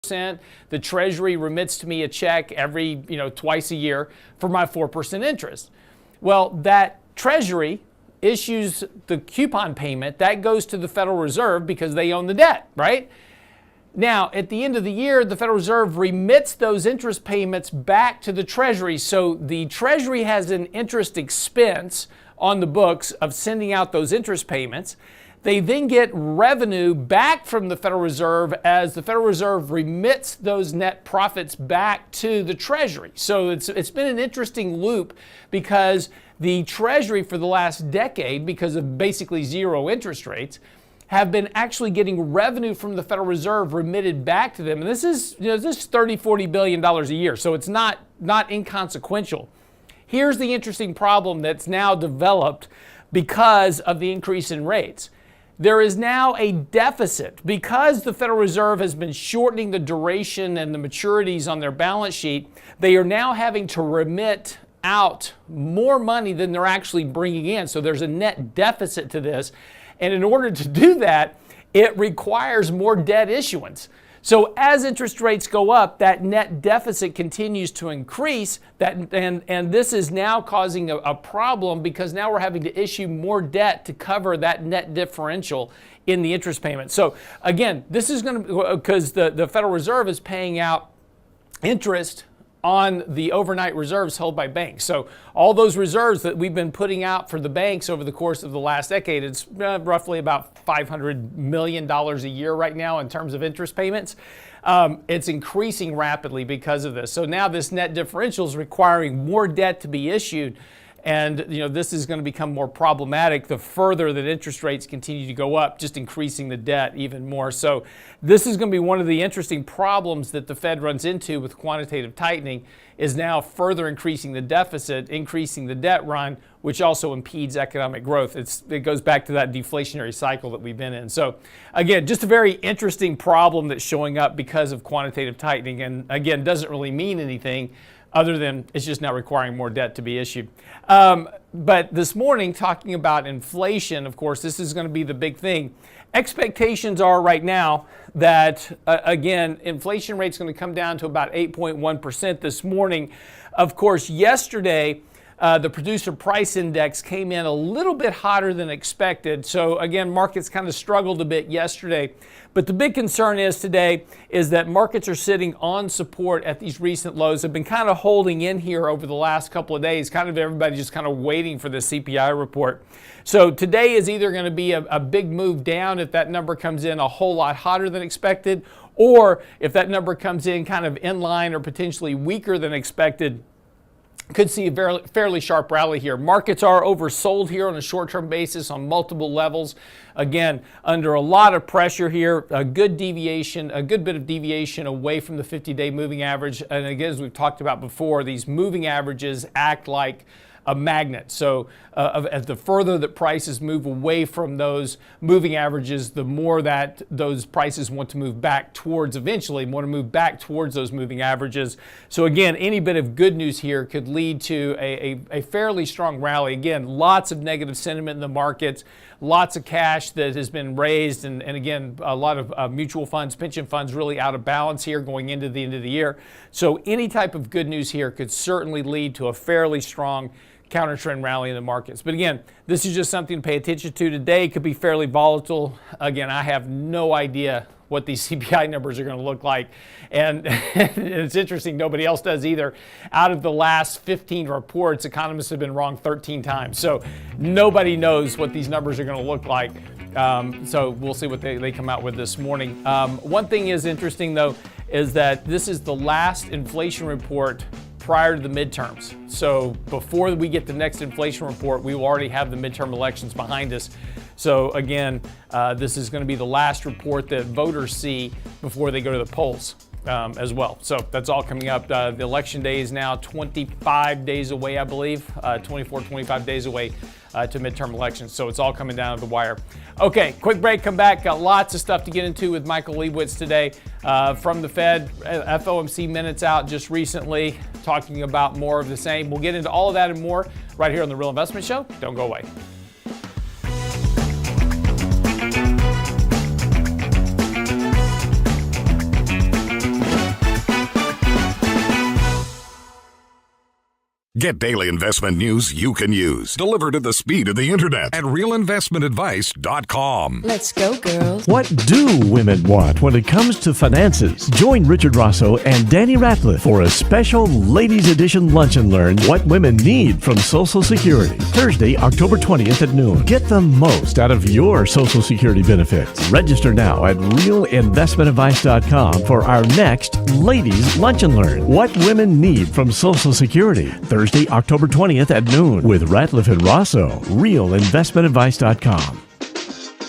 The Treasury remits to me a check every, twice a year for my 4% interest. Well, that Treasury issues the coupon payment. That goes to the Federal Reserve because they own the debt, right? Now, at the end of the year, the Federal Reserve remits those interest payments back to the Treasury. So the Treasury has an interest expense on the books of sending out those interest payments. They then get revenue back from the Federal Reserve as the Federal Reserve remits those net profits back to the Treasury. So it's been an interesting loop because the Treasury for the last decade, because of basically zero interest rates, have been actually getting revenue from the Federal Reserve remitted back to them. And this is $30-40 billion a year, so it's not inconsequential. Here's the interesting problem that's now developed because of the increase in rates. There is now a deficit because the Federal Reserve has been shortening the duration and the maturities on their balance sheet. They are now having to remit out more money than they're actually bringing in. So there's a net deficit to this. And in order to do that, it requires more debt issuance. So as interest rates go up, that net deficit continues to increase, and this is now causing a problem because now we're having to issue more debt to cover that net differential in the interest payment. So again, this is going to, because the Federal Reserve is paying out interest on the overnight reserves held by banks. So all those reserves that we've been putting out for the banks over the course of the last decade, it's roughly about $500 million a year right now in terms of interest payments. It's increasing rapidly because of this. So now this net differential is requiring more debt to be issued. And this is going to become more problematic the further that interest rates continue to go up, just increasing the debt even more. So this is going to be one of the interesting problems that the Fed runs into with quantitative tightening, is now further increasing the deficit, increasing the debt run, which also impedes economic growth. It goes back to that deflationary cycle that we've been in. So again, just a very interesting problem that's showing up because of quantitative tightening, and again, doesn't really mean anything other than it's just now requiring more debt to be issued. But this morning, talking about inflation, of course, this is going to be the big thing. Expectations are right now that, again, inflation rate's going to come down to about 8.1% this morning. Of course, yesterday, the producer price index came in a little bit hotter than expected. So again, markets kind of struggled a bit yesterday. But the big concern is today is that markets are sitting on support at these recent lows. Have been kind of holding in here over the last couple of days, kind of everybody just kind of waiting for the CPI report. So today is either going to be a big move down if that number comes in a whole lot hotter than expected, or if that number comes in kind of in line or potentially weaker than expected, could see a fairly sharp rally here. Markets are oversold here on a short-term basis on multiple levels. Again, under a lot of pressure here, a good bit of deviation away from the 50-day moving average. And again, as we've talked about before, these moving averages act like a magnet. So as the further that prices move away from those moving averages, the more that those prices want to move back towards, eventually want to move back towards those moving averages. So again, any bit of good news here could lead to a fairly strong rally. Again, lots of negative sentiment in the markets, lots of cash that has been raised, and again, a lot of mutual funds, pension funds really out of balance here going into the end of the year. So any type of good news here could certainly lead to a fairly strong counter-trend rally in the markets. But again, this is just something to pay attention to. Today could be fairly volatile. Again, I have no idea what these CPI numbers are going to look like. And it's interesting, nobody else does either. Out of the last 15 reports, economists have been wrong 13 times. So nobody knows what these numbers are going to look like. So we'll see what they come out with this morning. One thing is interesting, though, is that this is the last inflation report prior to the midterms. So before we get the next inflation report, we will already have the midterm elections behind us. So again, this is going to be the last report that voters see before they go to the polls as well. So that's all coming up. The election day is now 25 days away, I believe, 25 days away to midterm elections. So it's all coming down to the wire. Okay, quick break, come back. Got lots of stuff to get into with Michael Lebowitz today from the Fed. FOMC minutes out just recently, talking about more of the same. We'll get into all of that and more right here on The Real Investment Show. Don't go away. Get daily investment news you can use, delivered at the speed of the internet at realinvestmentadvice.com. Let's go, girls. What do women want when it comes to finances? Join Richard Rosso and Danny Ratliff for a special Ladies Edition Lunch and Learn What Women Need from Social Security. Thursday, October 20th at noon. Get the most out of your Social Security benefits. Register now at realinvestmentadvice.com for our next Ladies Lunch and Learn What Women Need from Social Security. Thursday, October 20th at noon with Ratliff and Rosso. realinvestmentadvice.com.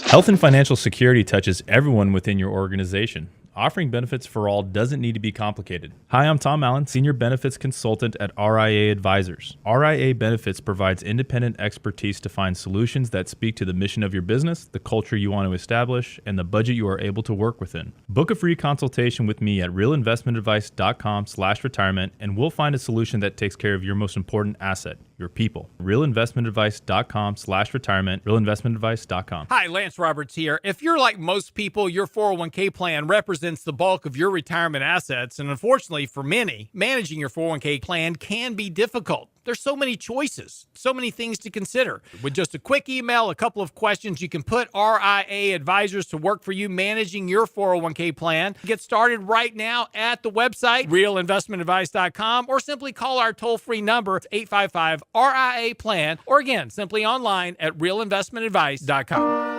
Health and financial security touches everyone within your organization. Offering benefits for all doesn't need to be complicated. Hi, I'm Tom Allen, Senior Benefits Consultant at RIA Advisors. RIA Benefits provides independent expertise to find solutions that speak to the mission of your business, the culture you want to establish, and the budget you are able to work within. Book a free consultation with me at realinvestmentadvice.com/retirement, and we'll find a solution that takes care of your most important asset, your people. realinvestmentadvice.com/retirement, realinvestmentadvice.com. Hi, Lance Roberts here. If you're like most people, your 401k plan represents the bulk of your retirement assets, and unfortunately for many, managing your 401k plan can be difficult. There's so many choices, so many things to consider. With just a quick email, a couple of questions, you can put RIA Advisors to work for you managing your 401k plan. Get started right now at the website, realinvestmentadvice.com, or simply call our toll-free number, 855-RIA-PLAN, or again, simply online at realinvestmentadvice.com.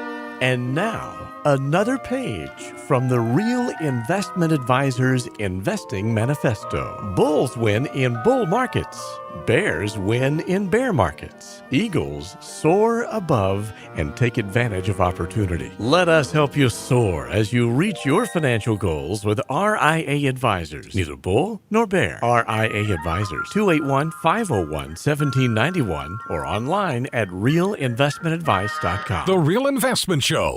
And now, another page from the Real Investment Advisors Investing Manifesto. Bulls win in bull markets. Bears win in bear markets. Eagles soar above and take advantage of opportunity. Let us help you soar as you reach your financial goals with RIA Advisors. Neither bull nor bear. RIA Advisors, 281-501-1791 or online at realinvestmentadvice.com. The Real Investment Show.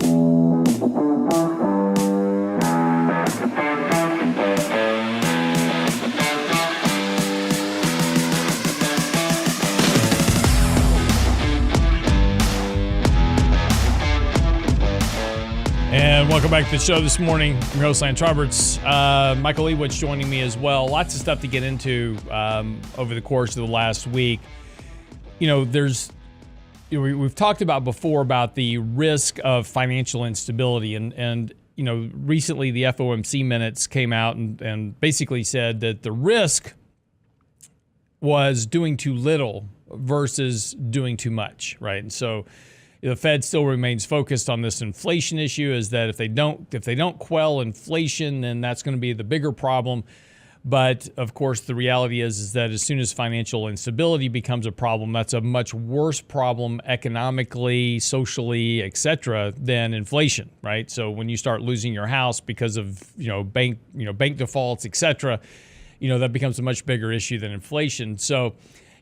And welcome back to the show this morning. I'm your host, Lance Roberts. Michael Lewitt's joining me as well. Lots of stuff to get into over the course of the last week. We've talked about before about the risk of financial instability. And recently the FOMC minutes came out and basically said that the risk was doing too little versus doing too much, right? And so the Fed still remains focused on this inflation issue, is that if they don't quell inflation, then that's going to be the bigger problem. But of course, the reality is that as soon as financial instability becomes a problem, that's a much worse problem economically, socially, et cetera, than inflation, right? So when you start losing your house because of bank defaults, et cetera, that becomes a much bigger issue than inflation. So,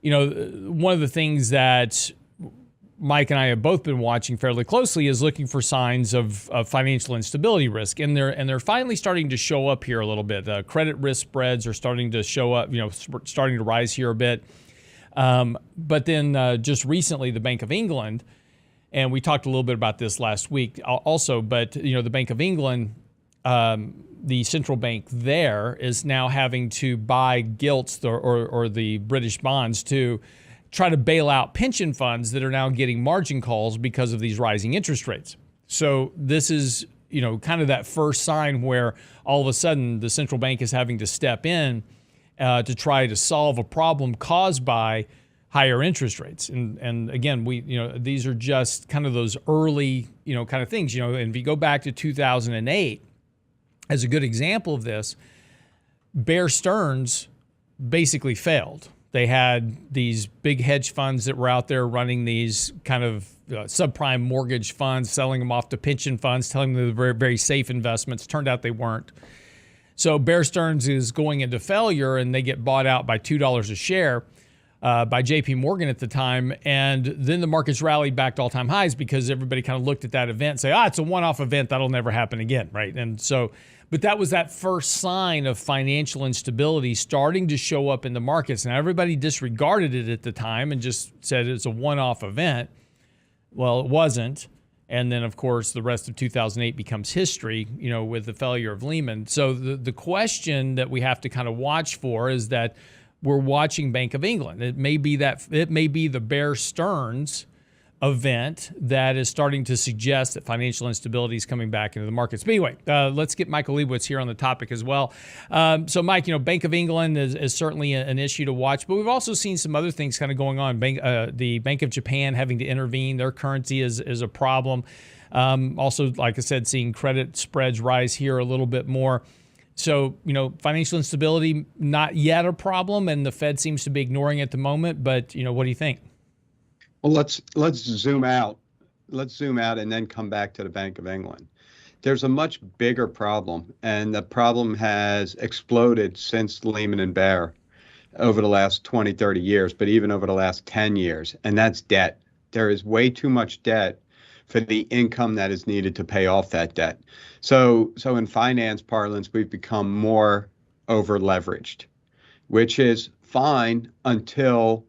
one of the things that Mike and I have both been watching fairly closely is looking for signs of financial instability risk, and they're finally starting to show up here a little bit. Credit risk spreads are starting to show up, starting to rise here a bit. But then just recently, the Bank of England, and we talked a little bit about this last week also, but the Bank of England, the central bank there is now having to buy gilts or the British bonds to try to bail out pension funds that are now getting margin calls because of these rising interest rates. So this is, kind of that first sign where all of a sudden the central bank is having to step in to try to solve a problem caused by higher interest rates. And again, these are just kind of those early, kind of things, and if you go back to 2008 as a good example of this, Bear Stearns basically failed. They had these big hedge funds that were out there running these kind of subprime mortgage funds, selling them off to pension funds, telling them they were very, very safe investments. Turned out they weren't. So Bear Stearns is going into failure, and they get bought out by $2 a share by JP Morgan at the time. And then the markets rallied back to all-time highs because everybody kind of looked at that event and say, it's a one-off event. That'll never happen again, right? And so, but that was that first sign of financial instability starting to show up in the markets. Now, everybody disregarded it at the time and just said it's a one-off event. Well, it wasn't. And then, of course, the rest of 2008 becomes history, with the failure of Lehman. So the question that we have to kind of watch for is that we're watching Bank of England. It may be the Bear Stearns event that is starting to suggest that financial instability is coming back into the markets. But anyway, let's get Michael Leibowitz here on the topic as well. So, Mike, Bank of England is certainly an issue to watch, but we've also seen some other things kind of going on. The Bank of Japan having to intervene. Their currency is a problem. Also, like I said, seeing credit spreads rise here a little bit more. So, financial instability, not yet a problem, and the Fed seems to be ignoring it at the moment. But, what do you think? Well, let's zoom out. Let's zoom out and then come back to the Bank of England. There's a much bigger problem, and the problem has exploded since Lehman and Bear over the last 20, 30 years, but even over the last 10 years, and that's debt. There is way too much debt for the income that is needed to pay off that debt. So in finance parlance, we've become more over leveraged, which is fine until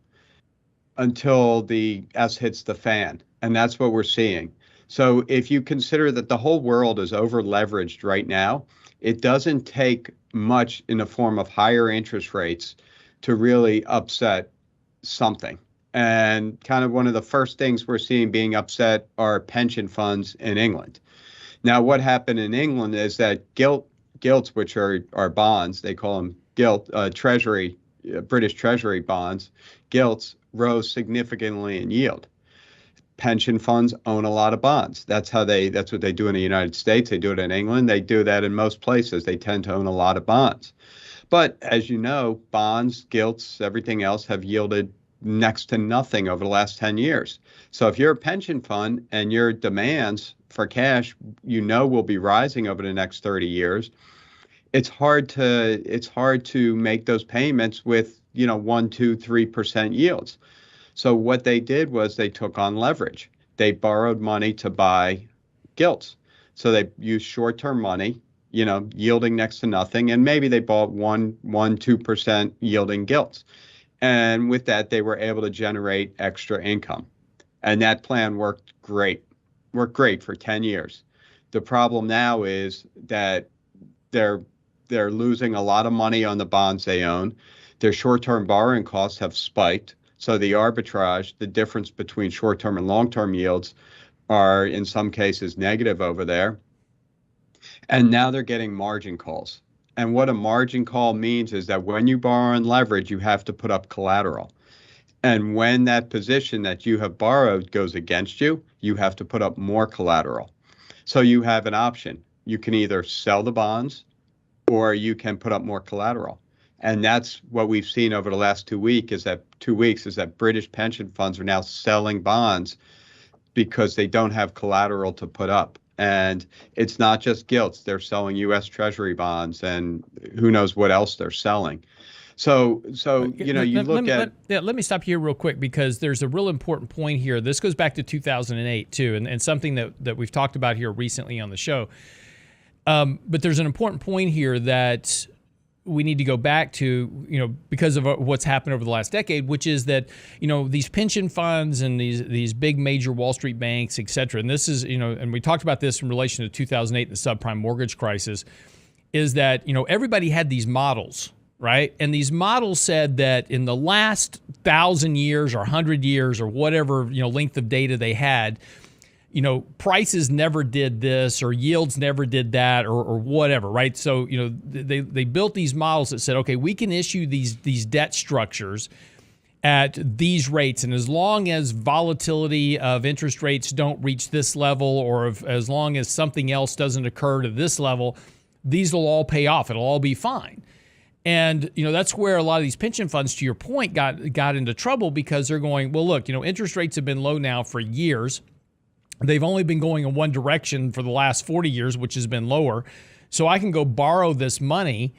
the S hits the fan. And that's what we're seeing. So if you consider that the whole world is over leveraged right now, it doesn't take much in the form of higher interest rates to really upset something. And kind of one of the first things we're seeing being upset are pension funds in England. Now, what happened in England is that gilts, which are bonds, they call them British Treasury bonds, gilts, rose significantly in yield. Pension funds own a lot of bonds. That's what they do in the United States. They do it in England. They do that in most places. They tend to own a lot of bonds. But as you know, bonds, gilts, everything else have yielded next to nothing over the last 10 years. So if you're a pension fund and your demands for cash, will be rising over the next 30 years, it's hard to make those payments with 1%, 2%, 3% yields. So what they did was they took on leverage. They borrowed money to buy gilts. So they used short-term money, yielding next to nothing, and maybe they bought 2% yielding gilts. And with that, they were able to generate extra income. And that plan worked great for 10 years. The problem now is that they're losing a lot of money on the bonds they own. Their short-term borrowing costs have spiked. So the arbitrage, the difference between short-term and long-term yields, are in some cases negative over there. And now they're getting margin calls. And what a margin call means is that when you borrow on leverage, you have to put up collateral. And when that position that you have borrowed goes against you, you have to put up more collateral. So you have an option. You can either sell the bonds or you can put up more collateral. And that's what we've seen over the last 2 weeks is that British pension funds are now selling bonds because they don't have collateral to put up. And it's not just gilts. They're selling U.S. Treasury bonds and who knows what else they're selling. So let me stop you here real quick because there's a real important point here. This goes back to 2008 too, and something that we've talked about here recently on the show. But there's an important point here that we need to go back to, because of what's happened over the last decade, which is that, these pension funds and these big major Wall Street banks, et cetera, and this is, and we talked about this in relation to 2008, the subprime mortgage crisis, is that, everybody had these models, right? And these models said that in the last 1,000 years or 100 years or whatever, length of data they had, prices never did this or yields never did that or whatever, right? So, they built these models that said, okay, we can issue these debt structures at these rates. And as long as volatility of interest rates don't reach this level or as long as something else doesn't occur to this level, these will all pay off. It'll all be fine. And, that's where a lot of these pension funds, to your point, got into trouble because they're going, well, look, interest rates have been low now for years. They've only been going in one direction for the last 40 years, which has been lower. So I can go borrow this money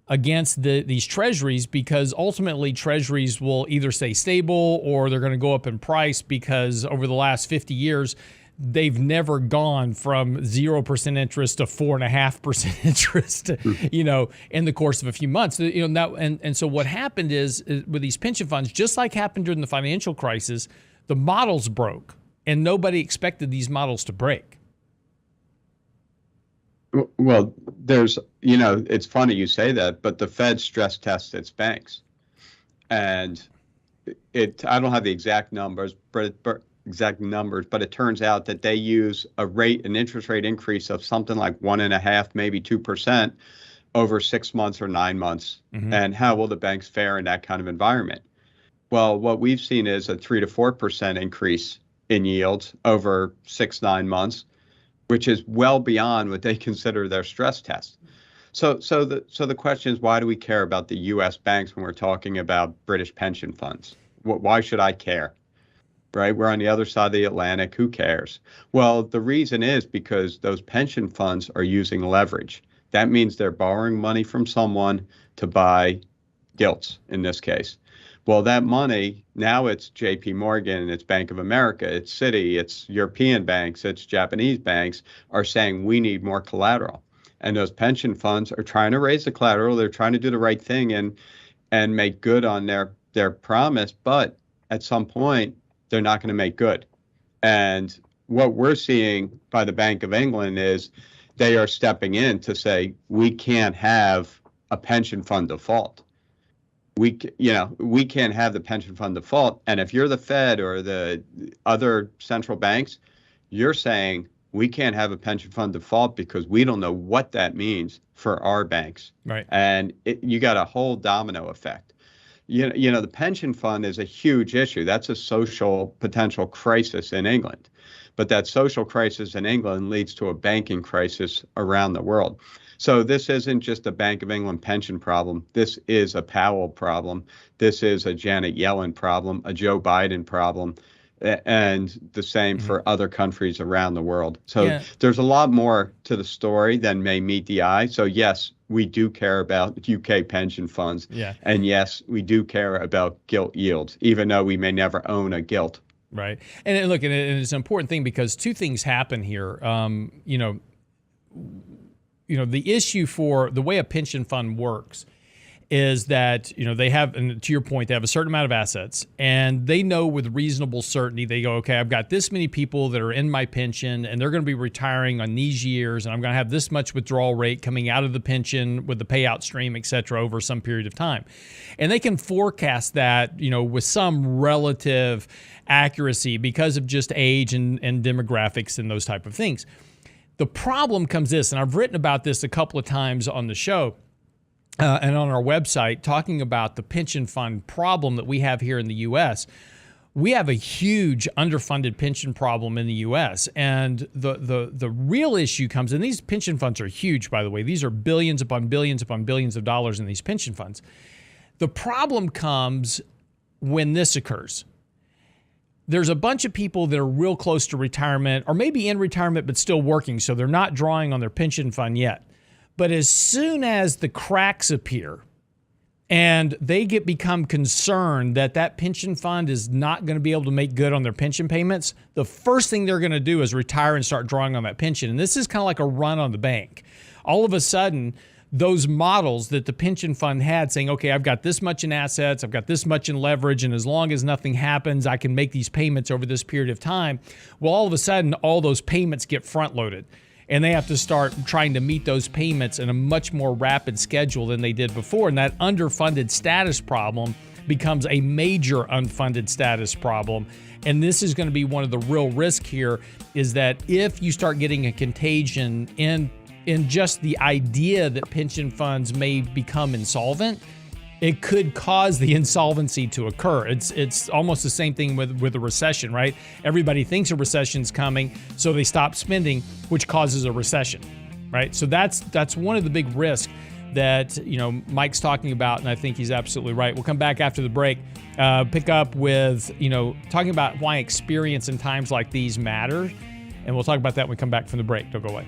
against these treasuries because ultimately treasuries will either stay stable or they're going to go up in price because over the last 50 years, they've never gone from 0% interest to 4.5% interest, in the course of a few months. And so what happened is with these pension funds, just like happened during the financial crisis, the models broke. And nobody expected these models to break. Well, it's funny you say that, but the Fed stress tests its banks. and I don't have the exact numbers, but it turns out that they use an interest rate increase of something like 1.5%, maybe 2% over 6 months or 9 months. Mm-hmm. And how will the banks fare in that kind of environment? Well, what we've seen is a 3 to 4% increase in yields over 6-9 months, which is well beyond what they consider their stress test. So the question is, why do we care about the U.S. banks when we're talking about British pension funds? Why should I care? Right? We're on the other side of the Atlantic. Who cares? Well, the reason is because those pension funds are using leverage. That means they're borrowing money from someone to buy gilts in this case. Well, that money, now it's JP Morgan, it's Bank of America, it's Citi, it's European banks, it's Japanese banks are saying we need more collateral. And those pension funds are trying to raise the collateral. They're trying to do the right thing and make good on their promise. But at some point, they're not going to make good. And what we're seeing by the Bank of England is they are stepping in to say, we can't have a pension fund default. We can't have the pension fund default. And if you're the Fed or the other central banks, you're saying, we can't have a pension fund default because we don't know what that means for our banks. Right. And you got a whole domino effect. The pension fund is a huge issue. That's a social potential crisis in England. But that social crisis in England leads to a banking crisis around the world. So this isn't just a Bank of England pension problem. This is a Powell problem. This is a Janet Yellen problem, a Joe Biden problem. And the same for other countries around the world. So there's a lot more to the story than may meet the eye. So yes, we do care about UK pension funds. Yeah. And yes, we do care about gilt yields, even though we may never own a gilt. Right. And look, and it's an important thing because two things happen here. The issue for the way a pension fund works is that, they have, and to your point, they have a certain amount of assets and they know with reasonable certainty, they go, okay, I've got this many people that are in my pension and they're going to be retiring on these years and I'm going to have this much withdrawal rate coming out of the pension with the payout stream, et cetera, over some period of time. And they can forecast that, with some relative accuracy because of just age and demographics and those type of things. The problem comes this, and I've written about this a couple of times on the show, and on our website, talking about the pension fund problem that we have here in the U.S. We have a huge underfunded pension problem in the U.S. And the real issue comes, and these pension funds are huge, by the way. These are billions upon billions upon billions of dollars in these pension funds. The problem comes when this occurs. There's a bunch of people that are real close to retirement or maybe in retirement but still working, so they're not drawing on their pension fund yet. But as soon as the cracks appear and they become concerned that pension fund is not going to be able to make good on their pension payments, the first thing they're going to do is retire and start drawing on that pension. And this is kind of like a run on the bank. All of a sudden, those models that the pension fund had saying, okay, I've got this much in assets, I've got this much in leverage, and as long as nothing happens, I can make these payments over this period of time. Well, all of a sudden, all those payments get front-loaded. And they have to start trying to meet those payments in a much more rapid schedule than they did before. And that underfunded status problem becomes a major unfunded status problem. And this is going to be one of the real risks here, is that if you start getting a contagion in just the idea that pension funds may become insolvent, it could cause the insolvency to occur. It's almost the same thing with a recession, right? Everybody thinks a recession's coming, so they stop spending, which causes a recession, right? So that's one of the big risks that Mike's talking about, and I think he's absolutely right. We'll come back after the break, pick up with talking about why experience in times like these matter, and we'll talk about that when we come back from the break. Don't go away.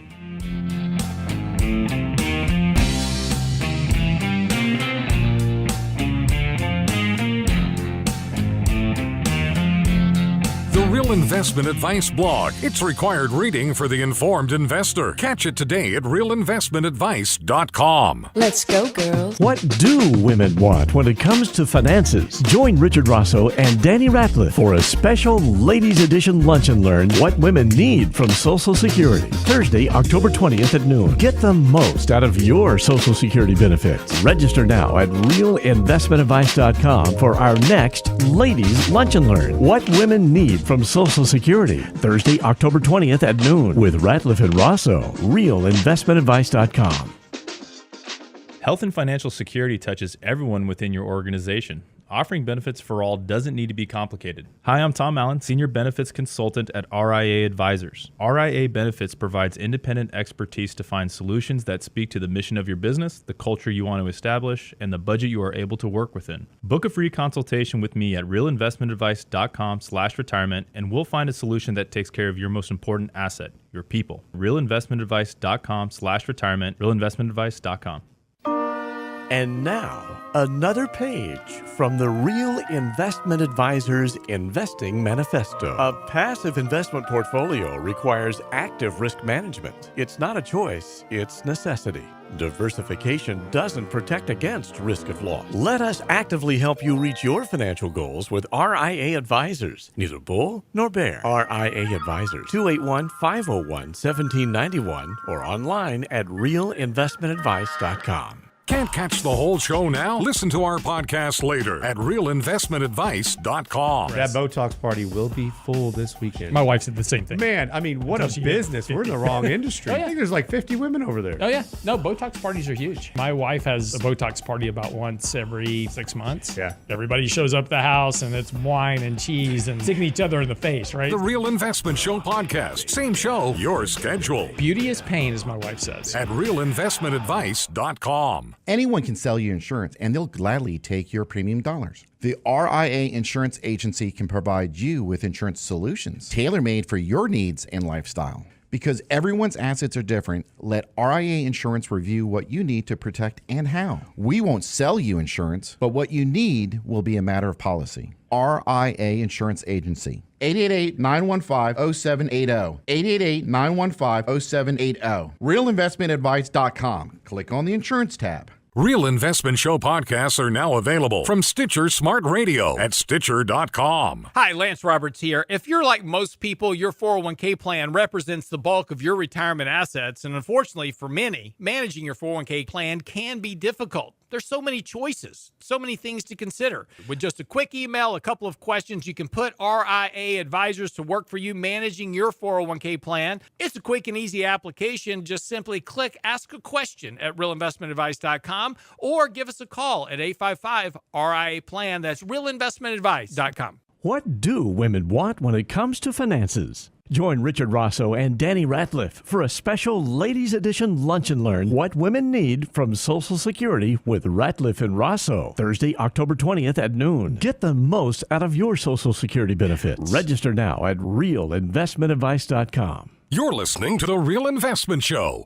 The real Investment Advice blog. It's required reading for the informed investor. Catch it today at realinvestmentadvice.com. Let's go, girls. What do women want when it comes to finances? Join Richard Rosso and Danny Ratliff for a special Ladies Edition Lunch and Learn What Women Need from Social Security. Thursday, October 20th at noon. Get the most out of your Social Security benefits. Register now at realinvestmentadvice.com for our next Ladies Lunch and Learn What Women Need from Social Security. Thursday, October 20th at noon with Ratliff and Rosso. realinvestmentadvice.com. Health and financial security touches everyone within your organization. Offering benefits for all doesn't need to be complicated. Hi, I'm Tom Allen, Senior Benefits Consultant at RIA Advisors. RIA Benefits provides independent expertise to find solutions that speak to the mission of your business, the culture you want to establish, and the budget you are able to work within. Book a free consultation with me at realinvestmentadvice.com/retirement, and we'll find a solution that takes care of your most important asset, your people. realinvestmentadvice.com/retirement, realinvestmentadvice.com. And now, another page from the Real Investment Advisors Investing Manifesto. A passive investment portfolio requires active risk management. It's not a choice, it's necessity. Diversification doesn't protect against risk of loss. Let us actively help you reach your financial goals with RIA Advisors. Neither bull nor bear. RIA Advisors, 281-501-1791 or online at realinvestmentadvice.com. Can't catch the whole show now? Listen to our podcast later at realinvestmentadvice.com. That Botox party will be full this weekend. My wife said the same thing. Man, I mean, what a business. We're in the wrong industry. Oh, yeah. I think there's like 50 women over there. Oh, yeah. No, Botox parties are huge. My wife has a Botox party about once every 6 months. Yeah. Everybody shows up at the house, and it's wine and cheese and sticking each other in the face, right? The Real Investment Show podcast. Same show, your schedule. Beauty is pain, as my wife says. At realinvestmentadvice.com. Anyone can sell you insurance, and they'll gladly take your premium dollars. The RIA Insurance Agency can provide you with insurance solutions tailor-made for your needs and lifestyle. Because everyone's assets are different, let RIA Insurance review what you need to protect and how. We won't sell you insurance, but what you need will be a matter of policy. RIA Insurance Agency. 888-915-0780. 888-915-0780. RealInvestmentAdvice.com. Click on the insurance tab. Real Investment Show podcasts are now available from Stitcher Smart Radio at Stitcher.com. Hi, Lance Roberts here. If you're like most people, your 401k plan represents the bulk of your retirement assets, and unfortunately for many, managing your 401k plan can be difficult. There's so many choices, so many things to consider. With just a quick email, a couple of questions, you can put RIA Advisors to work for you managing your 401k plan. It's a quick and easy application. Just simply click Ask a Question at realinvestmentadvice.com or give us a call at 855-RIA-PLAN. That's realinvestmentadvice.com. What do women want when it comes to finances? Join Richard Rosso and Danny Ratliff for a special Ladies Edition Lunch and Learn What Women Need from Social Security with Ratliff and Rosso. Thursday, October 20th at noon. Get the most out of your Social Security benefits. Register now at realinvestmentadvice.com. You're listening to The Real Investment Show.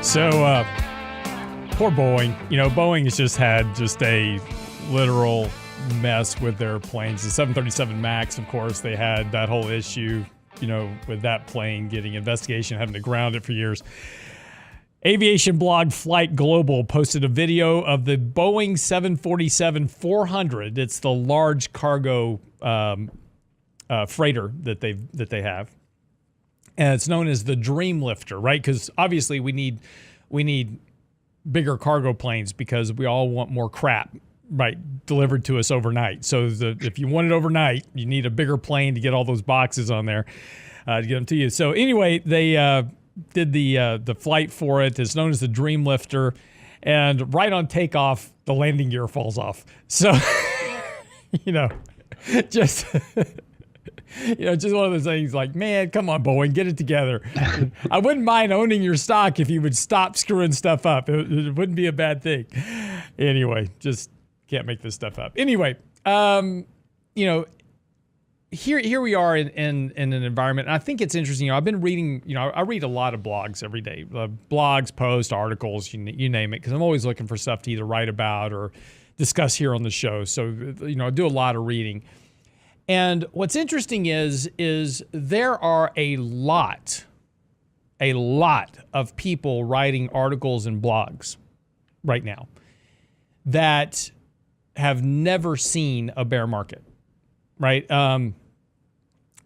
So, poor Boeing. You know, Boeing has just had a literal mess with their planes. The 737 MAX, of course, they had that whole issue, you know, with that plane getting investigation, having to ground it for years. Aviation blog Flight Global posted a video of the Boeing 747-400. It's the large cargo freighter that they have. And it's known as the Dreamlifter, right? Because obviously we need bigger cargo planes because we all want more crap, right, delivered to us overnight. So if you want it overnight, you need a bigger plane to get all those boxes on there to get them to you. So anyway, they did the flight for it. It's known as the Dreamlifter, and right on takeoff, the landing gear falls off. So you know, just. You know, just one of those things like, man, come on, Boeing, get it together. I wouldn't mind owning your stock if you would stop screwing stuff up. It wouldn't be a bad thing. Anyway, just can't make this stuff up. Anyway, you know, here we are in an environment, and I think it's interesting. I've been reading, I read a lot of blogs every day, blogs, posts, articles, you name it, because I'm always looking for stuff to either write about or discuss here on the show. So, I do a lot of reading. And what's interesting is there are a lot of people writing articles and blogs right now that have never seen a bear market, right? And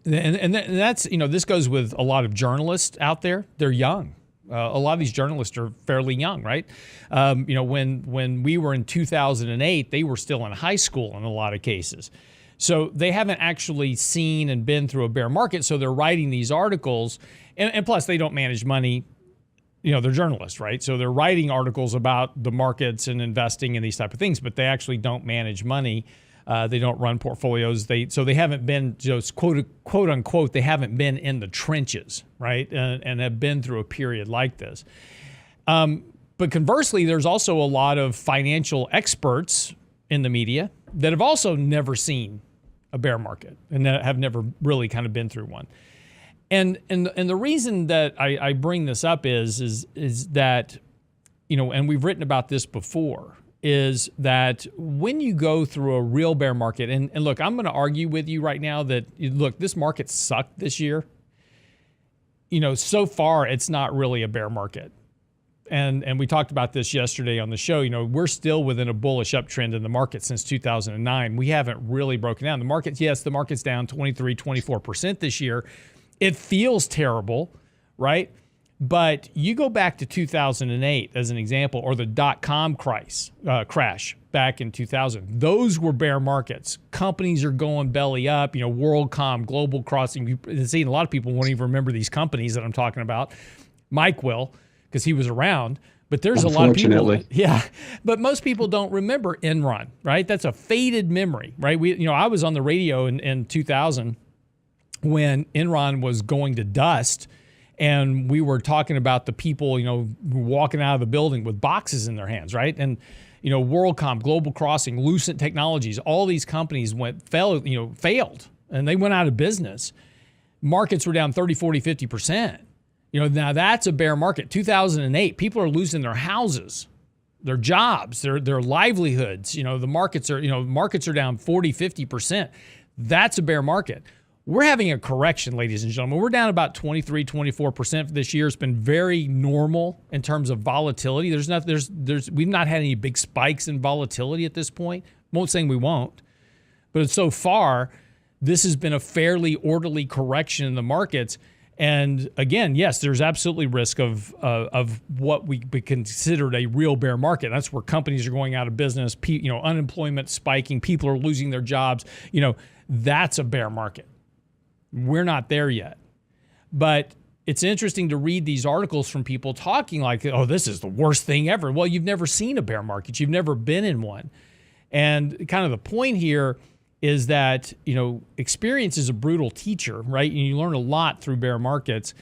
that's, this goes with a lot of journalists out there. They're young. A lot of these journalists are fairly young, right? When we were in 2008, they were still in high school in a lot of cases. So they haven't actually seen and been through a bear market. So they're writing these articles, and plus they don't manage money. They're journalists, right? So they're writing articles about the markets and investing and these type of things, but they actually don't manage money. They don't run portfolios. So they haven't been just quote unquote, they haven't been in the trenches, right? And have been through a period like this. But conversely, there's also a lot of financial experts in the media that have also never seen a bear market and that have never really kind of been through one. And the reason that I bring this up is that, and we've written about this before, is that when you go through a real bear market, and look, I'm going to argue with you right now that, look, this market sucked this year. So far, it's not really a bear market. And we talked about this yesterday on the show. We're still within a bullish uptrend in the market since 2009. We haven't really broken down. The market's down 23, 24% this year. It feels terrible, right? But you go back to 2008 as an example, or the dot-com crash back in 2000. Those were bear markets. Companies are going belly up. WorldCom, Global Crossing. You've seen a lot of people won't even remember these companies that I'm talking about. Mike will, because he was around. But there's a lot of people. Yeah. But most people don't remember Enron, right? That's a faded memory, right? I was on the radio in 2000 when Enron was going to dust. And we were talking about the people, walking out of the building with boxes in their hands, right? And, WorldCom, Global Crossing, Lucent Technologies, all these companies failed, and they went out of business. Markets were down 30, 40, 50%. Now that's a bear market. 2008, people are losing their houses, their jobs, their livelihoods. The markets are down 40, 50%. That's a bear market. We're having a correction, ladies and gentlemen. We're down about 23, 24% for this year. It's been very normal in terms of volatility. We've not had any big spikes in volatility at this point. Won't say we won't, but so far, this has been a fairly orderly correction in the markets. And again, yes, there's absolutely risk of what we considered a real bear market. That's where companies are going out of business, unemployment spiking, people are losing their jobs. That's a bear market. We're not there yet. But it's interesting to read these articles from people talking like, oh, this is the worst thing ever. Well, you've never seen a bear market. You've never been in one. And kind of the point here is that, experience is a brutal teacher, right? And you learn a lot through bear markets.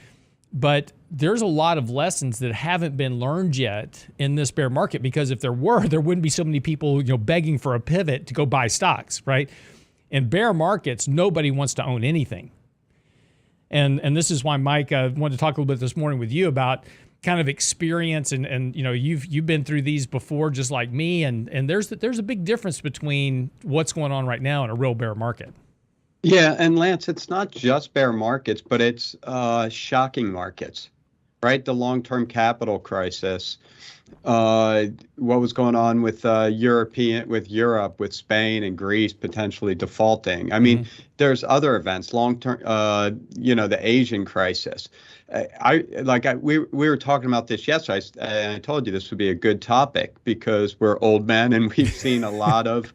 But there's a lot of lessons that haven't been learned yet in this bear market, because if there were, there wouldn't be so many people, begging for a pivot to go buy stocks, right? In bear markets, nobody wants to own anything. And this is why, Mike, I wanted to talk a little bit this morning with you about kind of experience, and you've been through these before just like me, and there's a big difference between what's going on right now and a real bear market. Yeah, and Lance, it's not just bear markets, but it's shocking markets, right? The long-term capital crisis, what was going on with Europe, with Spain and Greece potentially defaulting. I mean, there's other events, long-term, the Asian crisis. We were talking about this yesterday, and I told you this would be a good topic because we're old men and we've seen a lot of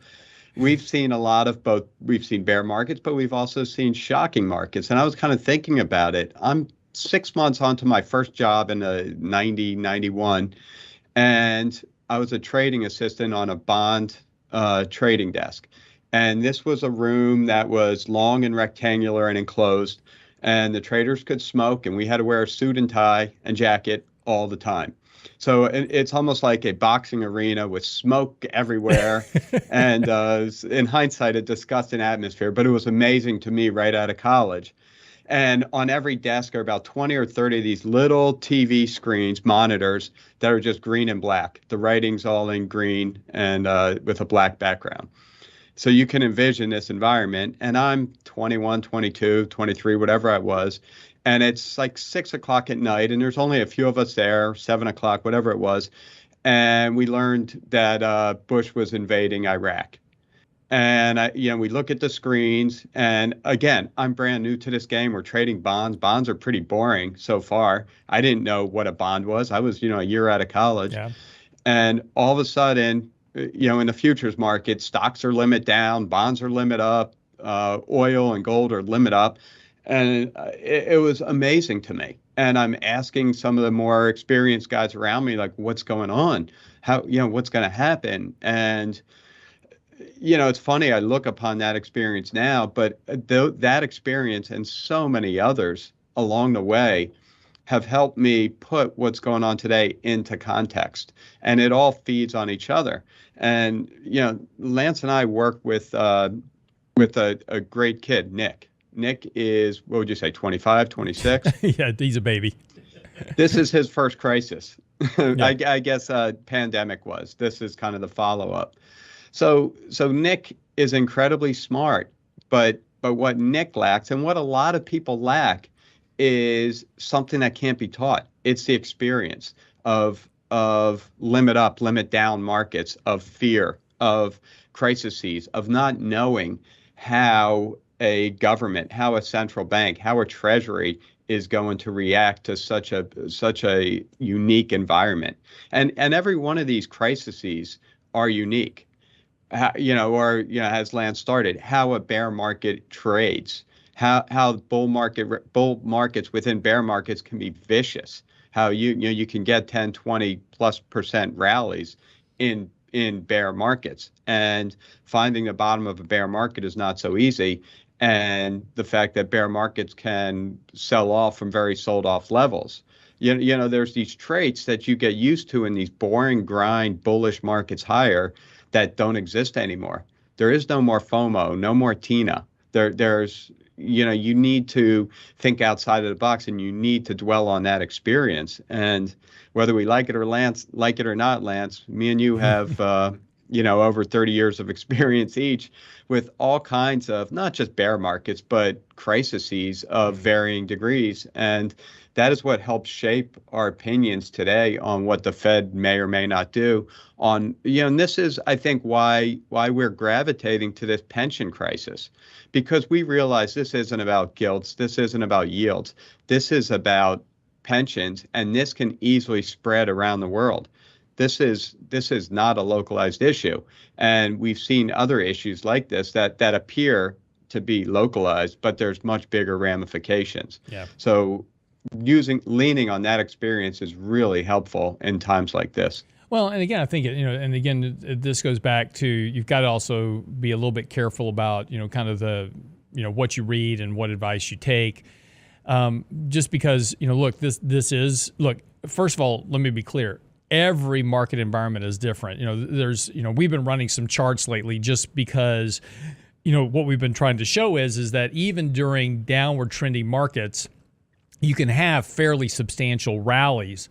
both. We've seen bear markets, but we've also seen shocking markets. And I was kind of thinking about it. I'm 6 months onto my first job in 91. And I was a trading assistant on a bond trading desk. And this was a room that was long and rectangular and enclosed. And the traders could smoke, and we had to wear a suit and tie and jacket all the time. So it's almost like a boxing arena with smoke everywhere, and in hindsight, a disgusting atmosphere. But it was amazing to me right out of college. And on every desk are about 20 or 30 of these little TV screens, monitors that are just green and black. The writing's all in green and with a black background. So you can envision this environment. And I'm 21, 22, 23, whatever I was. And it's like 6 o'clock at night, and there's only a few of us there, 7 o'clock, whatever it was. And we learned that Bush was invading Iraq. And we look at the screens, and again, I'm brand new to this game. We're trading bonds. Bonds are pretty boring so far. I didn't know what a bond was. I was, a year out of college. Yeah. And all of a sudden, in the futures market, stocks are limit down, bonds are limit up, oil and gold are limit up. And it was amazing to me. And I'm asking some of the more experienced guys around me, like, what's going on? How, what's going to happen? And it's funny, I look upon that experience now, but that experience and so many others along the way have helped me put what's going on today into context. And it all feeds on each other. And, Lance and I work with a great kid, Nick. Nick is, what would you say, 25, 26? Yeah, he's a baby. This is his first crisis. Yeah. I guess pandemic was. This is kind of the follow-up. So Nick is incredibly smart, but what Nick lacks and what a lot of people lack is something that can't be taught. It's the experience of limit up, limit down markets, of fear, of crises, of not knowing how a government, how a central bank, how a treasury is going to react to such a unique environment. And every one of these crises are unique. As Lance started, how a bear market trades, how bull markets within bear markets can be vicious, how you can get 10, 20+% rallies in bear markets, and finding the bottom of a bear market is not so easy. And the fact that bear markets can sell off from very sold off levels. There's these traits that you get used to in these boring grind bullish markets higher that don't exist anymore. There is no more FOMO, no more TINA. There's, you need to think outside of the box, and you need to dwell on that experience. And whether we like it or not, Lance, me and you have, over 30 years of experience each with all kinds of, not just bear markets, but crises of varying degrees. And that is what helps shape our opinions today on what the Fed may or may not do on, and this is, I think, why we're gravitating to this pension crisis, because we realize this isn't about gilts. This isn't about yields. This is about pensions, and this can easily spread around the world. This is not a localized issue. And we've seen other issues like this that appear to be localized, but there's much bigger ramifications. Yeah. So leaning on that experience is really helpful in times like this. Well, and again, I think, this goes back to, you've got to also be a little bit careful about, kind of the, what you read and what advice you take. Just because, look, first of all, let me be clear. Every market environment is different. We've been running some charts lately just because, what we've been trying to show is that even during downward trending markets, you can have fairly substantial rallies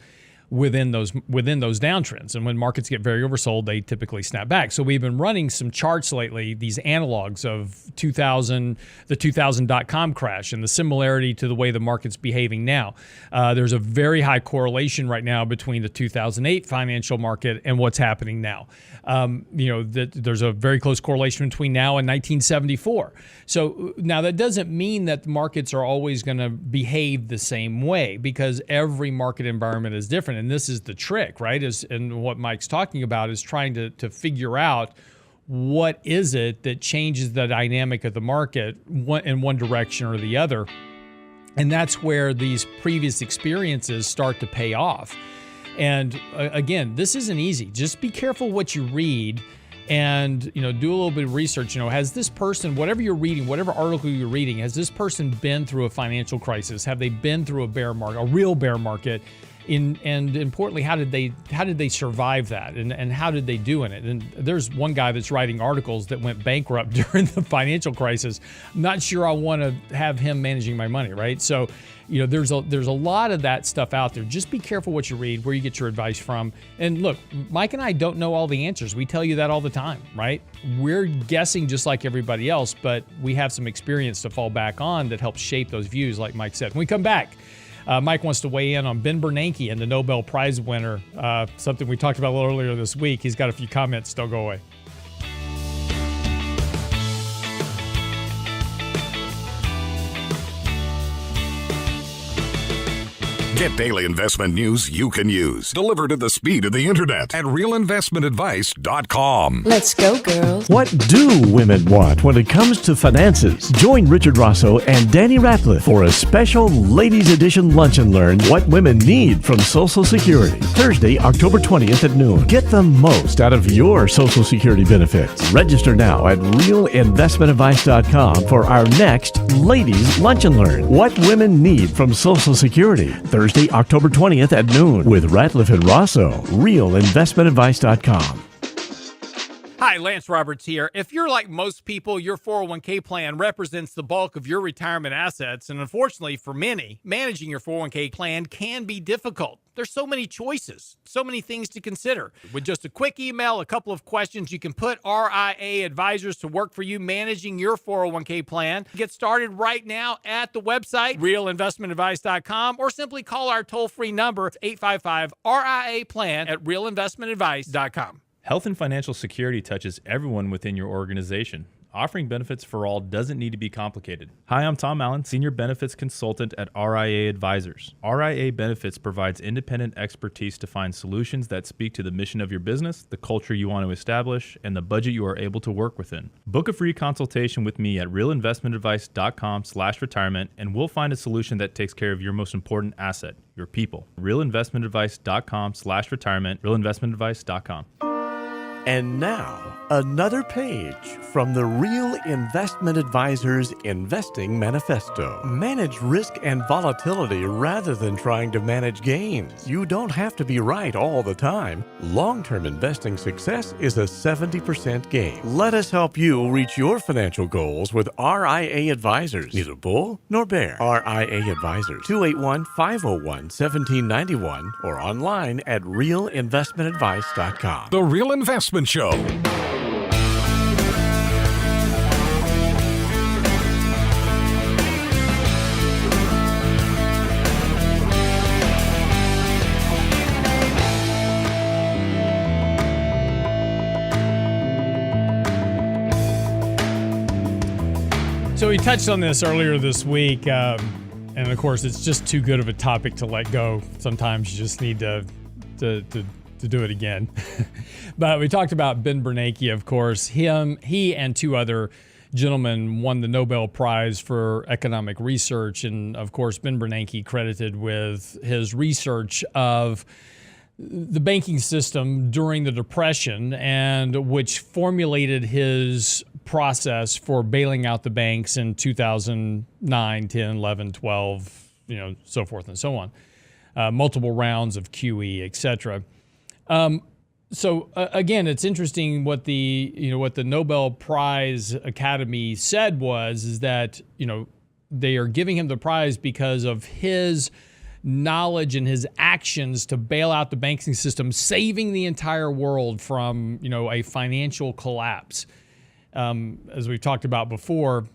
within those downtrends. And when markets get very oversold, they typically snap back. So we've been running some charts lately, these analogs of the 2000 .com crash and the similarity to the way the market's behaving now. There's a very high correlation right now between the 2008 financial market and what's happening now. There's a very close correlation between now and 1974. So now that doesn't mean that the markets are always going to behave the same way, because every market environment is different. And this is the trick, right? And what Mike's talking about is trying to figure out what is it that changes the dynamic of the market in one direction or the other. And that's where these previous experiences start to pay off. And again, this isn't easy. Just be careful what you read, and do a little bit of research. Has this person, whatever you're reading, whatever article you're reading, has this person been through a financial crisis? Have they been through a bear market, a real bear market? and importantly, how did they survive that, and how did they do in it? And there's one guy that's writing articles that went bankrupt during the financial crisis. I'm not sure I want to have him managing my money, right? So, there's a lot of that stuff out there. Just be careful what you read, where you get your advice from. And look, Mike and I don't know all the answers. We tell you that all the time, right? We're guessing just like everybody else, but we have some experience to fall back on that helps shape those views, like Mike said. When we come back, Mike wants to weigh in on Ben Bernanke and the Nobel Prize winner, something we talked about a little earlier this week. He's got a few comments. Don't go away. Get daily investment news you can use, delivered at the speed of the internet at realinvestmentadvice.com. Let's go, girls. What do women want when it comes to finances? Join Richard Rosso and Danny Ratliff for a special Ladies Edition Lunch and Learn What Women Need from Social Security. Thursday, October 20th at noon. Get the most out of your Social Security benefits. Register now at realinvestmentadvice.com for our next Ladies Lunch and Learn What Women Need from Social Security. Thursday, October 20th at noon with Ratliff and Rosso. realinvestmentadvice.com. Hi, Lance Roberts here. If you're like most people, your 401k plan represents the bulk of your retirement assets. And unfortunately for many, managing your 401k plan can be difficult. There's so many choices, so many things to consider. With just a quick email, a couple of questions, you can put RIA advisors to work for you managing your 401k plan. Get started right now at the website, realinvestmentadvice.com, or simply call our toll-free number, 855-RIA-PLAN at realinvestmentadvice.com. Health and financial security touches everyone within your organization. Offering benefits for all doesn't need to be complicated. Hi, I'm Tom Allen, Senior Benefits Consultant at RIA Advisors. RIA Benefits provides independent expertise to find solutions that speak to the mission of your business, the culture you want to establish, and the budget you are able to work within. Book a free consultation with me at realinvestmentadvice.com/retirement, and we'll find a solution that takes care of your most important asset, your people. realinvestmentadvice.com/retirement, realinvestmentadvice.com. And now, another page from the Real Investment Advisors Investing Manifesto. Manage risk and volatility rather than trying to manage gains. You don't have to be right all the time. Long-term investing success is a 70% gain. Let us help you reach your financial goals with RIA Advisors. Neither bull nor bear. RIA Advisors, 281-501-1791 or online at realinvestmentadvice.com. The Real Investment Show. So we touched on this earlier this week, and of course, it's just too good of a topic to let go. Sometimes you just need to do it again. But we talked about Ben Bernanke, of course. He and two other gentlemen won the Nobel Prize for economic research. And of course, Ben Bernanke credited with his research of the banking system during the Depression, and which formulated his process for bailing out the banks in 2009, 10, 11, 12, so forth and so on. Multiple rounds of QE, etc. So again, it's interesting what the Nobel Prize Academy said is that they are giving him the prize because of his knowledge and his actions to bail out the banking system, saving the entire world from a financial collapse. As we've talked about before,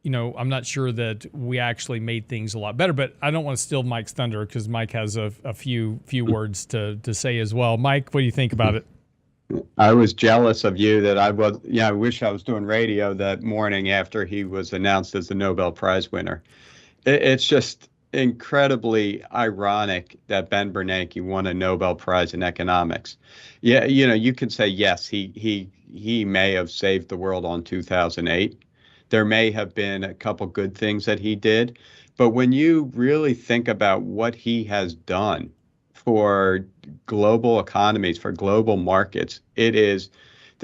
I'm not sure that we actually made things a lot better, but I don't want to steal Mike's thunder because Mike has a few words to say as well. Mike, what do you think about it? I was jealous of you that I wish I was doing radio that morning after he was announced as the Nobel Prize winner. It's just incredibly ironic that Ben Bernanke won a Nobel Prize in economics. Yeah, you can say, yes, he may have saved the world on 2008. There may have been a couple good things that he did, but when you really think about what he has done for global economies, for global markets, the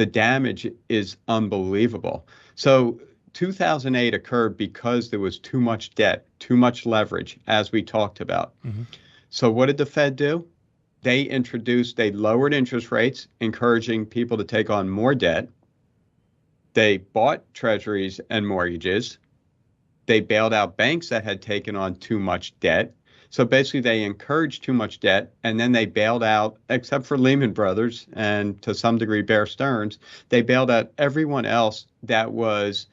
damage is unbelievable. So 2008 occurred because there was too much debt, too much leverage, as we talked about. Mm-hmm. So what did the Fed do? They lowered interest rates, encouraging people to take on more debt. They bought treasuries and mortgages. They bailed out banks that had taken on too much debt. So basically, they encouraged too much debt, and then they bailed out, except for Lehman Brothers and to some degree Bear Stearns, they bailed out everyone else that was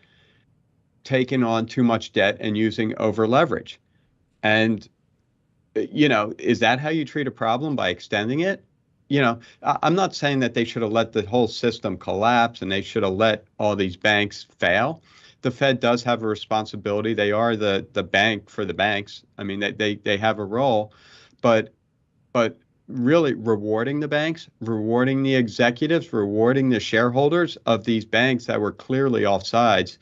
taking on too much debt and using over leverage. And, is that how you treat a problem, by extending it? I'm not saying that they should have let the whole system collapse and they should have let all these banks fail. The Fed does have a responsibility. They are the bank for the banks. I mean, they have a role, but really rewarding the banks, rewarding the executives, rewarding the shareholders of these banks that were clearly offsides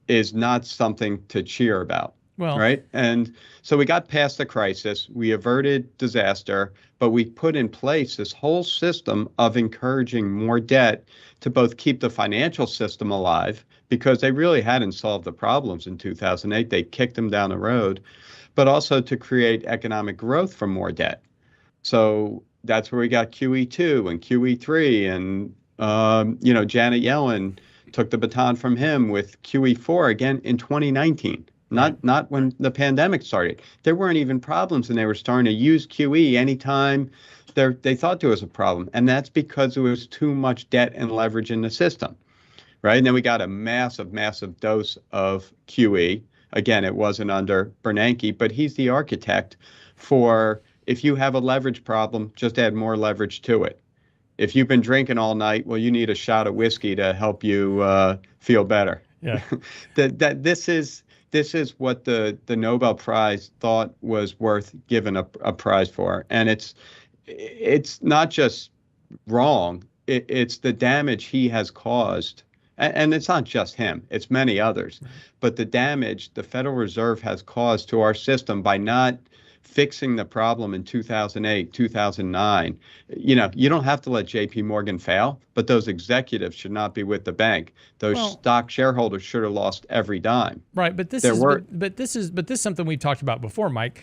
is not something to cheer about. Well, right. And so we got past the crisis, we averted disaster, but we put in place this whole system of encouraging more debt to both keep the financial system alive, because they really hadn't solved the problems in 2008. They kicked them down the road, but also to create economic growth from more debt. So that's where we got QE2 and QE3. And, Janet Yellen took the baton from him with QE4 again in 2019. Not when the pandemic started. There weren't even problems, and they were starting to use QE anytime they thought there was a problem. And that's because there was too much debt and leverage in the system, right? And then we got a massive, massive dose of QE. Again, it wasn't under Bernanke, but he's the architect for, if you have a leverage problem, just add more leverage to it. If you've been drinking all night, well, you need a shot of whiskey to help you feel better. Yeah. This is what the Nobel Prize thought was worth giving a prize for. And it's not just wrong, it's the damage he has caused. And it's not just him, it's many others. But the damage the Federal Reserve has caused to our system by not fixing the problem in 2008, 2009. You don't have to let JP Morgan fail, but those executives should not be with the bank. Those stock shareholders should have lost every dime. Right, but this is something we've talked about before, Mike.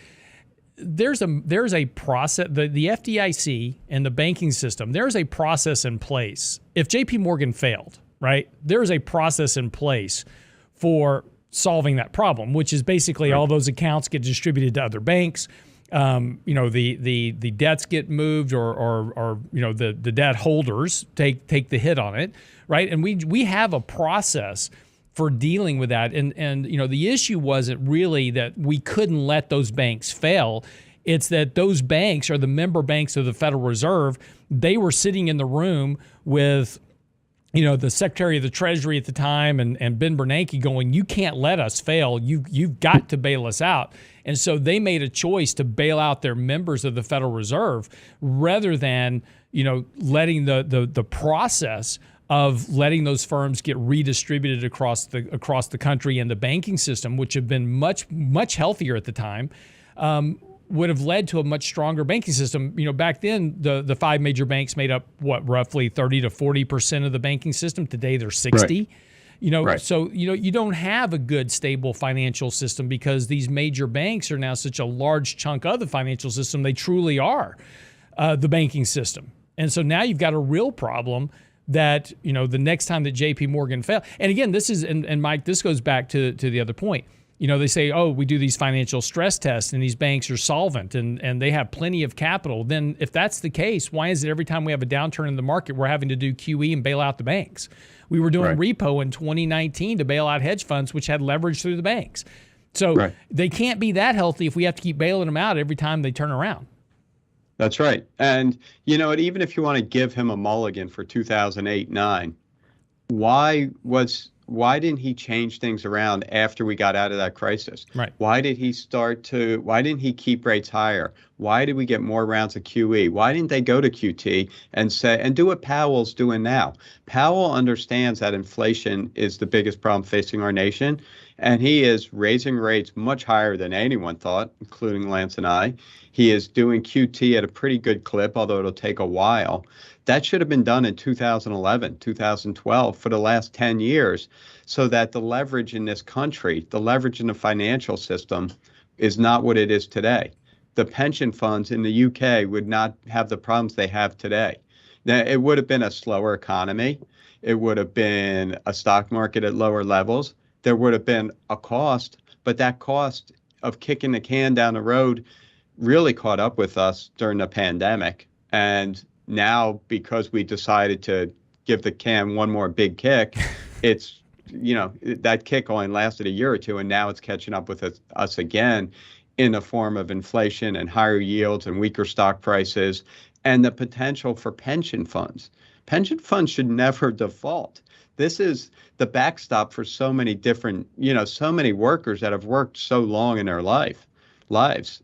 There's a process, the FDIC and the banking system, there's a process in place. If JP Morgan failed, right, there's a process in place for solving that problem, which is basically all those accounts get distributed to other banks. The debts get moved, or the debt holders take the hit on it, right? And we have a process for dealing with that. And the issue wasn't really that we couldn't let those banks fail. It's that those banks are the member banks of the Federal Reserve. They were sitting in the room with the Secretary of the Treasury at the time and Ben Bernanke going, you can't let us fail. You've got to bail us out. And so they made a choice to bail out their members of the Federal Reserve rather than, letting the process of letting those firms get redistributed across the country and the banking system, which have been much, much healthier at the time, would have led to a much stronger banking system. Back then, the five major banks made up roughly 30 to 40% of the banking system. Today, they're 60. Right. So you don't have a good, stable financial system because these major banks are now such a large chunk of the financial system. They truly are the banking system, and so now you've got a real problem. That the next time that JP Morgan failed, and again, this is and Mike, this goes back to the other point. They say, we do these financial stress tests and these banks are solvent and they have plenty of capital. Then if that's the case, why is it every time we have a downturn in the market, we're having to do QE and bail out the banks? We were doing repo in 2019 to bail out hedge funds, which had leverage through the banks. So they can't be that healthy if we have to keep bailing them out every time they turn around. That's right. And, even if you want to give him a mulligan for 2008-9, why didn't he change things around after we got out of that crisis? Right. Why didn't he keep rates higher? Why did we get more rounds of QE? Why didn't they go to QT and do what Powell's doing now? Powell understands that inflation is the biggest problem facing our nation, and he is raising rates much higher than anyone thought, including Lance and I. He is doing QT at a pretty good clip, although it'll take a while. That should have been done in 2011, 2012 for the last 10 years so that the leverage in this country, the leverage in the financial system is not what it is today. the pension funds in the UK would not have the problems they have today. Now, it would have been a slower economy. It would have been a stock market at lower levels. There would have been a cost, but that cost of kicking the can down the road really caught up with us during the pandemic. And now, because we decided to give the can one more big kick, it's, that kick only lasted a year or two, and now it's catching up with us again in the form of inflation and higher yields and weaker stock prices and the potential for pension funds. Pension funds should never default. This is the backstop for so many different, so many workers that have worked so long in their lives.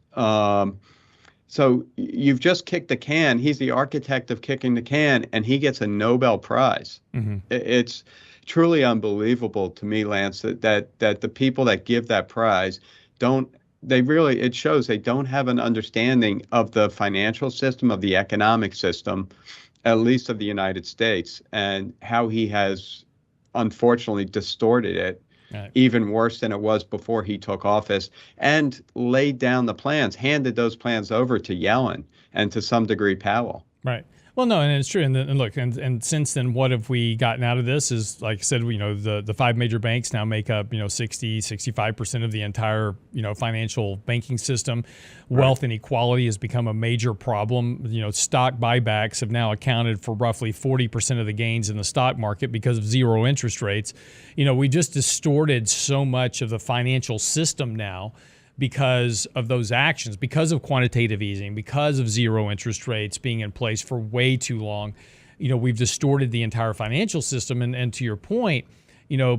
So you've just kicked the can. He's the architect of kicking the can, and he gets a Nobel Prize. Mm-hmm. It's truly unbelievable to me, Lance, that the people that give that prize it shows they don't have an understanding of the financial system, of the economic system, at least of the United States, and how he has unfortunately distorted it. Right. Even worse than it was before he took office, and laid down the plans, handed those plans over to Yellen and to some degree Powell. Right. Well, no, and it's true. And look, and since then, what have we gotten out of this is, like I said, the five major banks now make up, 65% of the entire, financial banking system. Right. Wealth inequality has become a major problem. Stock buybacks have now accounted for roughly 40% of the gains in the stock market because of zero interest rates. We just distorted so much of the financial system now because of those actions, because of quantitative easing, because of zero interest rates being in place for way too long. We've distorted the entire financial system. And to your point,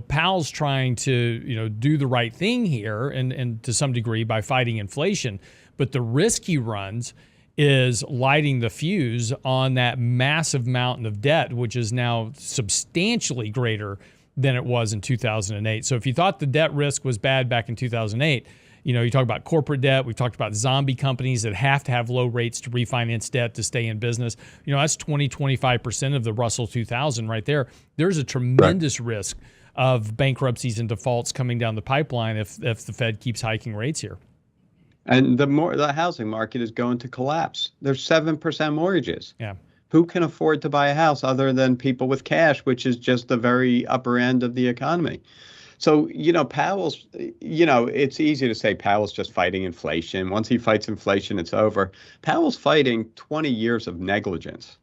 Powell's trying to, do the right thing here and to some degree by fighting inflation. But the risk he runs is lighting the fuse on that massive mountain of debt, which is now substantially greater than it was in 2008. So if you thought the debt risk was bad back in 2008, you talk about corporate debt. We've talked about zombie companies that have to have low rates to refinance debt to stay in business. That's 25% of the Russell 2000 right there. There's a tremendous risk of bankruptcies and defaults coming down the pipeline if the Fed keeps hiking rates here. And the housing market is going to collapse. There's 7% mortgages. Yeah. Who can afford to buy a house other than people with cash, which is just the very upper end of the economy? So, Powell's, it's easy to say Powell's just fighting inflation. Once he fights inflation, it's over. Powell's fighting 20 years of negligence.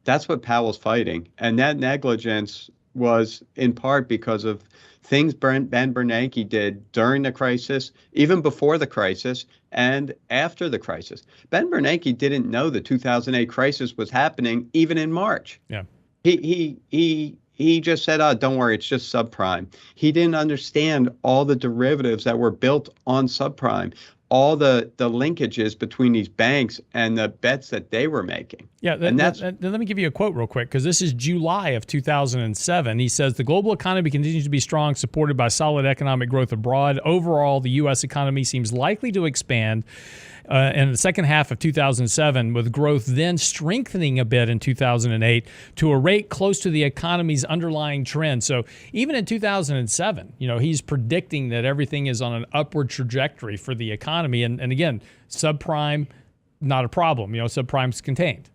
That's what Powell's fighting. And that negligence was in part because of things Ben Bernanke did during the crisis, even before the crisis, and after the crisis. Ben Bernanke didn't know the 2008 crisis was happening even in March. Yeah. He just said, don't worry, it's just subprime. He didn't understand all the derivatives that were built on subprime, all the linkages between these banks and the bets that they were making. Yeah, let me give you a quote real quick, because this is July of 2007. He says, the global economy continues to be strong, supported by solid economic growth abroad. Overall, the U.S. economy seems likely to expand in the second half of 2007, with growth then strengthening a bit in 2008 to a rate close to the economy's underlying trend. So even in 2007, he's predicting that everything is on an upward trajectory for the economy. And again, subprime, not a problem. Subprime's contained.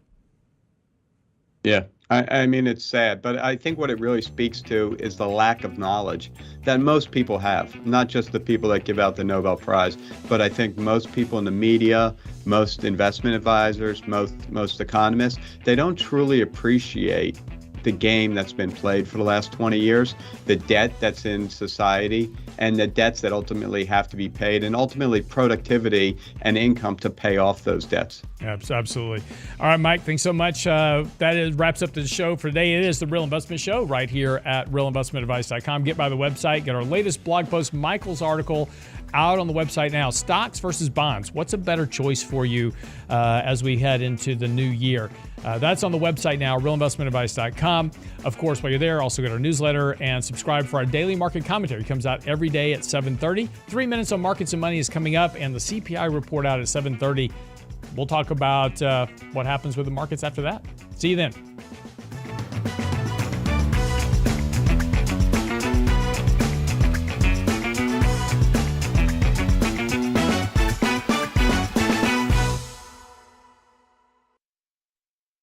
Yeah. I mean, it's sad, but I think what it really speaks to is the lack of knowledge that most people have, not just the people that give out the Nobel Prize, but I think most people in the media, most investment advisors, most economists, they don't truly appreciate the game that's been played for the last 20 years, the debt that's in society, and the debts that ultimately have to be paid, and ultimately productivity and income to pay off those debts. Absolutely. All right, Mike, thanks so much. That wraps up the show for today. It is the Real Investment Show right here at realinvestmentadvice.com. Get by the website, get our latest blog post, Michael's article, out on the website now. Stocks versus bonds. What's a better choice for you as we head into the new year? That's on the website now, realinvestmentadvice.com. Of course, while you're there, also get our newsletter and subscribe for our daily market commentary. It comes out every day at 7:30. 3 minutes on markets and money is coming up, and the CPI report out at 7:30. We'll talk about what happens with the markets after that. See you then.